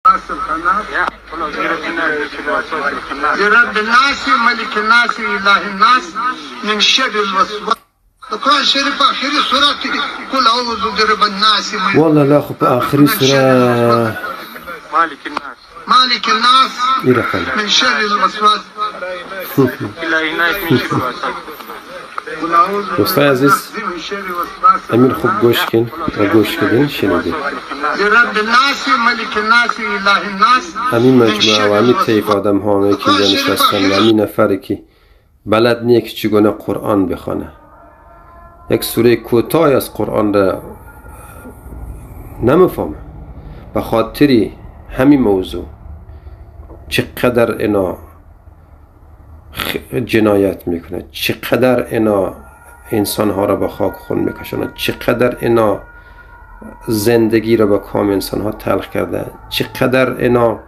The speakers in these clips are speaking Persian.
رب الناس ملك الناس اله الناس من شر الوسواس. القرآن الشريف آخر سورة قل أعوذ برب الناس. والله لا خب آخر سورة مالك الناس من شر الوسواس. دوستای عزیز امیر خوب گوش کن و گوش کردین شنیدین همین مجموعه و همین طیف آدم ها که اینجا نشستن و همین نفری که بلد نیه که چگونه قرآن بخونه، یک سوره کوتاه از قرآن را نمیفهمه، به خاطر همین موضوع چقدر اینا جنایت میکنه، چقدر اینا انسان ها را به خاک خون میکشونه، چقدر اینا زندگی را به کام انسان ها تلخ کرده، چقدر اینا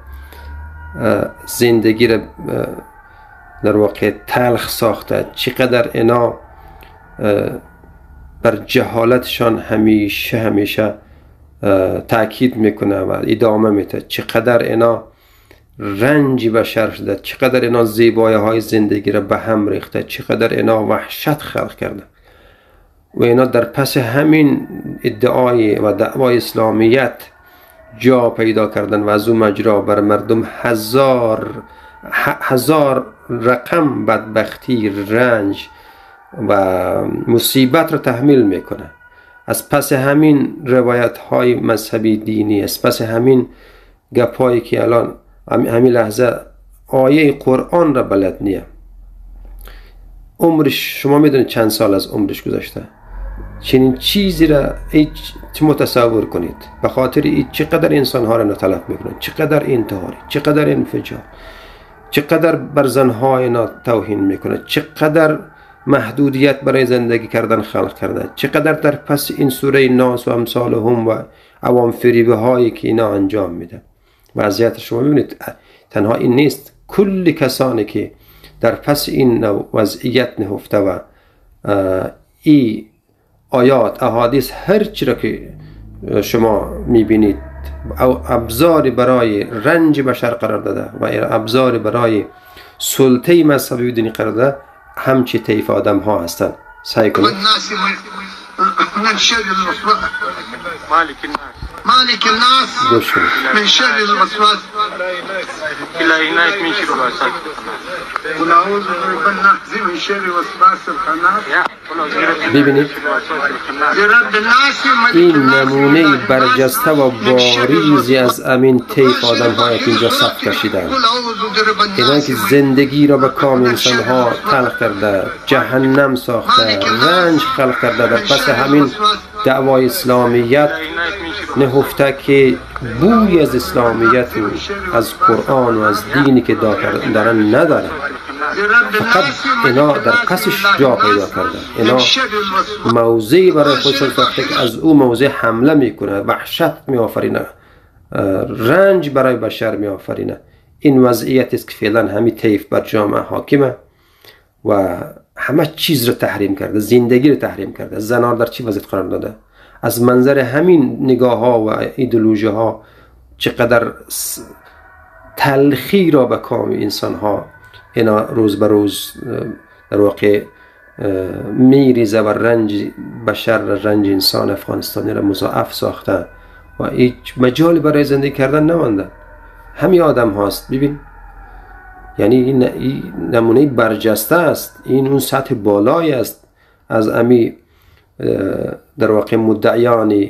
زندگی را در واقع تلخ ساخته، چقدر اینا بر جهالتشان همیشه تاکید میکنه و ادامه میده، چقدر اینا رنجی بشر شده، چقدر اینا زیبایی های زندگی را به هم ریخته، چقدر اینا وحشت خلق کرده و اینا در پس همین ادعای و دعوای اسلامیت جا پیدا کردن و از اون مجرا بر مردم هزار رقم بدبختی، رنج و مصیبت را تحمیل میکنه. از پس همین روایت های مذهبی دینی، از پس همین گپایی که الان همین لحظه آیه قرآن را بلد نیه، عمرش شما میدونید چند سال از عمرش گذشته، چنین چیزی را شما تصور کنید، به خاطر چقدر انسان ها را تلف میکنند، چقدر انتحاری، چقدر انفجار، چقدر بر زنهای اینا توهین میکنه، چقدر محدودیت برای زندگی کردن خلق کرده، چقدر در پس این سوره ناس و امثالهم و عوام فریبه هایی که اینا انجام میده. وضعیت شما ببینید، تنها این نیست، کل کسانی که در پس این وضعیت نهفته و این آیات احادیث هر چی را که شما میبینید ابزاری برای رنج بشر قرار داده و ابزاری برای سلطه مذهبی دینی قرار داده، همچی طیف آدم ها هستند. سعی کنید مالك الناس من شر الوسواس. قل اعوذ برب الناس من شر الوسواس الخناس. ببینید این نمونه برجسته و باریزی از امین طیف آدم هایی که اینجا صف کشیدن، اینا که زندگی را به کام انسان ها تلخ کرده، جهنم ساخته، رنج خلق کرده، در پس همین دعوای اسلامیت نهفته که بوی از اسلامیت و از قرآن و از دینی که دارن نداره، فقط اینا در پسش جا پیدا کرده، اینا موضعی برای خودشون ساخته که از او موضع حمله میکنه، وحشت میآفرینه، رنج برای بشر میآفرینه. این وضعیت است که فعلا همین طیف بر جامعه حاکمه و همه چیز رو تحریم کرده، زندگی رو تحریم کرده. زنان در چی وضعیت قرار داده؟ از منظر همین نگاه ها و ایدئولوژی ها چقدر تلخی را به کام انسان ها اینا روز به روز در واقع میریزه و رنج بشر، رنج انسان افغانستانی را مضاعف ساخته و هیچ مجالی برای زندگی کردن نمانده. همین آدم هاست. ببین، یعنی این نمونه برجسته است، این اون سطح بالای است از امی در واقع مدعیان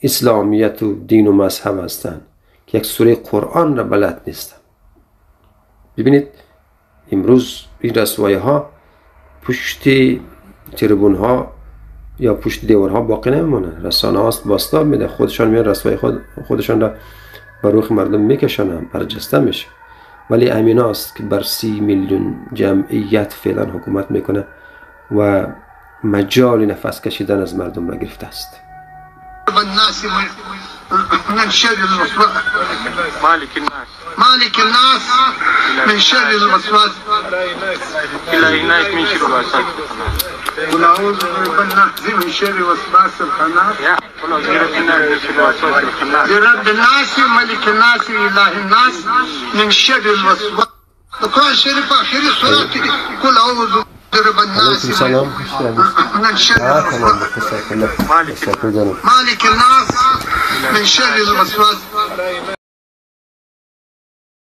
اسلامیت و دین و مذهب هستند که یک سوره قرآن را بلد نیستند. ببینید امروز این رسوایی ها پشت تریبون ها یا پشت دیوارها باقی نمیمونه، رسانه هاست باستاب میده، خودشان میان رسوایی خودشان را بر روخ مردم میکشنن، برجسته میشه. ولی امین هاست که بر 30 میلیون جمعیت فعلا حکومت میکنه و مجال نفس کشیدن از مردم را گرفته است. مالك الناس من شر الوسواس. قل اعوذ برب الناس من شر وسواس الخناس برب الناس ملك الناس اله الناس من شر الوسواس. قرآن شریف آخری سورت قل اعوذ برب الناس من شر الوسواس مالك الناس من شر الوسواس.